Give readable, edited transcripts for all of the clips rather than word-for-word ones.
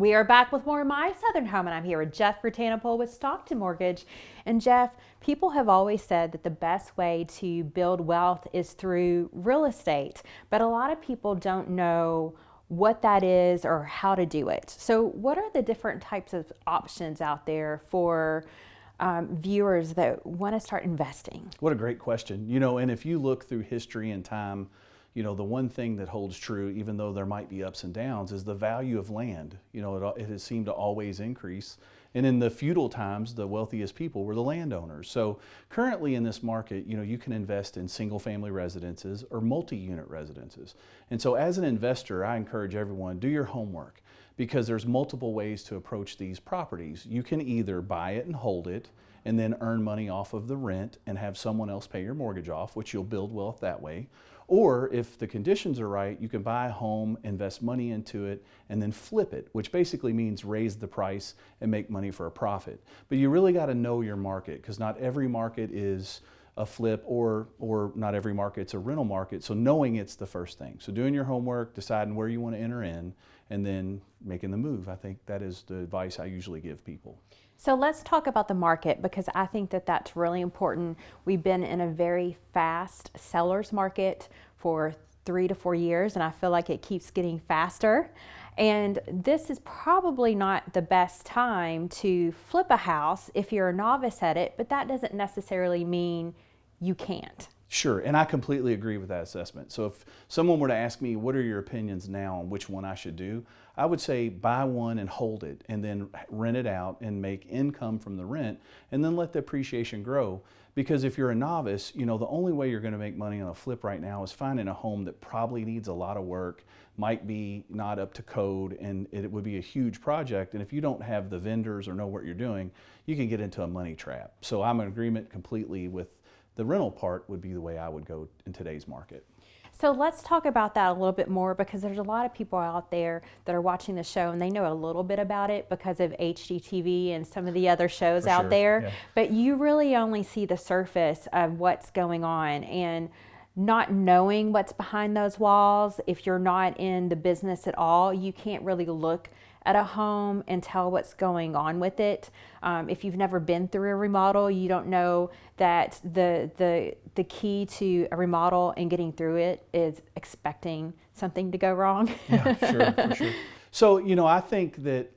We are back with more of My Southern Home, and I'm here with Jeff Rantapool with Stockton Mortgage. And Jeff, people have always said that the best way to build wealth is through real estate, but a lot of people don't know what that is or how to do it. So what are the different types of options out there for viewers that want to start investing? What a great question. And if you look through history and time, the one thing that holds true, even though there might be ups and downs, is the value of land. It has seemed to always increase. And in the feudal times, the wealthiest people were the landowners. So currently in this market, you can invest in single family residences or multi-unit residences. And so as an investor, I encourage everyone, do your homework, because there's multiple ways to approach these properties. You can either buy it and hold it and then earn money off of the rent and have someone else pay your mortgage off, which you'll build wealth that way. Or if the conditions are right, you can buy a home, invest money into it, and then flip it, which basically means raise the price and make money for a profit. But you really got to know your market, because not every market is a flip or not every market's a rental market. So knowing it's the first thing. So doing your homework, deciding where you want to enter in, and then making the move. I think that is the advice I usually give people. So let's talk about the market, because I think that that's really important. We've been in a very fast seller's market for 3 to 4 years, and I feel like it keeps getting faster. And this is probably not the best time to flip a house if you're a novice at it, but that doesn't necessarily mean you can't. Sure, and I completely agree with that assessment. So if someone were to ask me, what are your opinions now on which one I should do? I would say buy one and hold it, and then rent it out and make income from the rent, and then let the appreciation grow. Because if you're a novice, the only way you're going to make money on a flip right now is finding a home that probably needs a lot of work, might be not up to code, and it would be a huge project. And if you don't have the vendors or know what you're doing, you can get into a money trap. So I'm in agreement completely with the rental part would be the way I would go in today's market. So let's talk about that a little bit more, because there's a lot of people out there that are watching the show and they know a little bit about it because of HGTV and some of the other shows out there. Yeah. But you really only see the surface of what's going on, and not knowing what's behind those walls, if you're not in the business at all, you can't really look at a home and tell what's going on with it. If you've never been through a remodel, you don't know that the key to a remodel and getting through it is expecting something to go wrong. Yeah, sure, for sure. So, I think that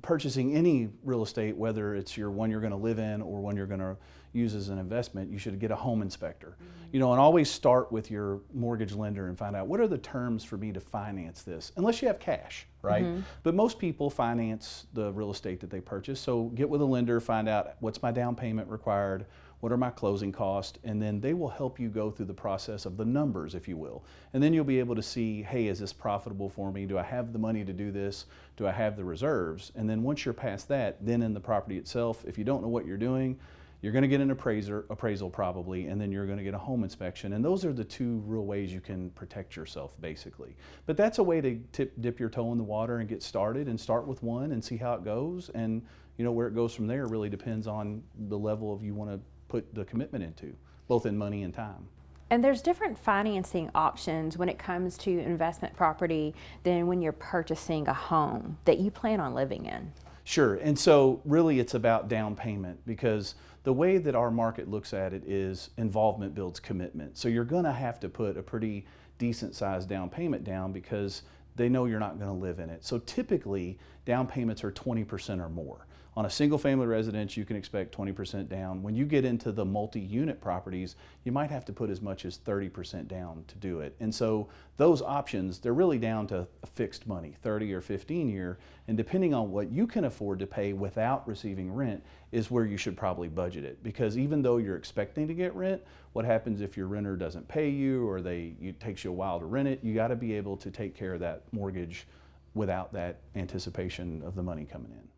purchasing any real estate, whether it's one you're going to live in or one you're going to use as an investment, you should get a home inspector. And always start with your mortgage lender and find out, what are the terms for me to finance this, unless you have cash, right? But most people finance the real estate that they purchase. So get with a lender, find out what's my down payment required, what are my closing costs, and then they will help you go through the process of the numbers, if you will. And then you'll be able to see, hey, is this profitable for me? Do I have the money to do this? Do I have the reserves? And then once you're past that, then in the property itself, if you don't know what you're doing, you're going to get an appraisal probably, and then you're going to get a home inspection. And those are the two real ways you can protect yourself, basically. But that's a way to dip your toe in the water and get started, and start with one and see how it goes. And where it goes from there really depends on the level of you want to put the commitment into, both in money and time. And there's different financing options when it comes to investment property than when you're purchasing a home that you plan on living in. Sure, and so really it's about down payment, because the way that our market looks at it is involvement builds commitment. So you're going to have to put a pretty decent sized down payment down, because they know you're not going to live in it. So typically down payments are 20% or more. On a single family residence, you can expect 20% down. When you get into the multi-unit properties, you might have to put as much as 30% down to do it. And so those options, they're really down to fixed money, 30 or 15 year, and depending on what you can afford to pay without receiving rent is where you should probably budget it. Because even though you're expecting to get rent, what happens if your renter doesn't pay you, or it takes you a while to rent it? You got to be able to take care of that mortgage without that anticipation of the money coming in.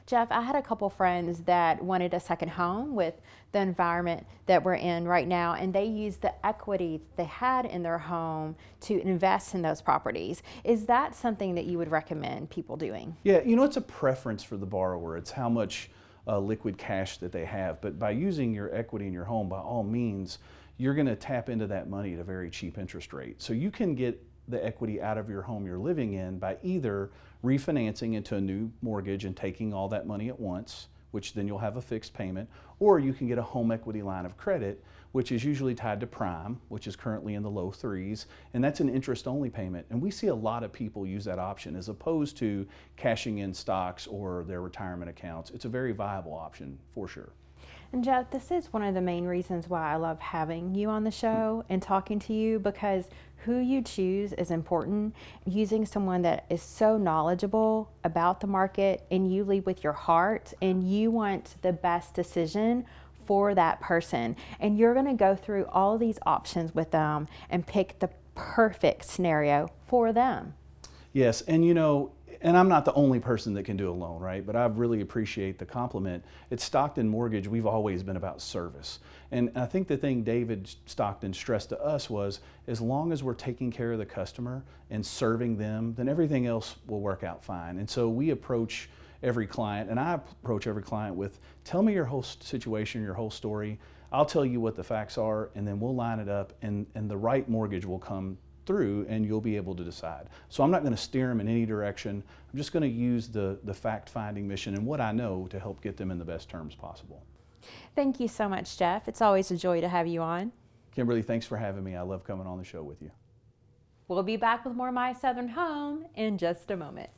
Jeff, I had a couple friends that wanted a second home with the environment that we're in right now, and they used the equity they had in their home to invest in those properties. Is that something that you would recommend people doing? Yeah, it's a preference for the borrower. It's how much liquid cash that they have. But by using your equity in your home, by all means, you're going to tap into that money at a very cheap interest rate. So you can get the equity out of your home you're living in by either refinancing into a new mortgage and taking all that money at once, which then you'll have a fixed payment, or you can get a home equity line of credit, which is usually tied to prime, which is currently in the low 3s, and that's an interest-only payment. And we see a lot of people use that option as opposed to cashing in stocks or their retirement accounts. It's a very viable option for sure. And Jeff, this is one of the main reasons why I love having you on the show and talking to you, because who you choose is important. Using someone that is so knowledgeable about the market, and you lead with your heart and you want the best decision for that person. And you're going to go through all these options with them and pick the perfect scenario for them. Yes, and and I'm not the only person that can do a loan, right? But I really appreciate the compliment. At Stockton Mortgage, we've always been about service. And I think the thing David Stockton stressed to us was, as long as we're taking care of the customer and serving them, then everything else will work out fine. And so we approach every client, and I approach every client with, tell me your whole situation, your whole story. I'll tell you what the facts are, and then we'll line it up, and the right mortgage will come through, and you'll be able to decide. So I'm not going to steer them in any direction. I'm just going to use the fact-finding mission and what I know to help get them in the best terms possible. Thank you so much, Jeff. It's always a joy to have you on. Kimberly, thanks for having me. I love coming on the show with you. We'll be back with more My Southern Home in just a moment.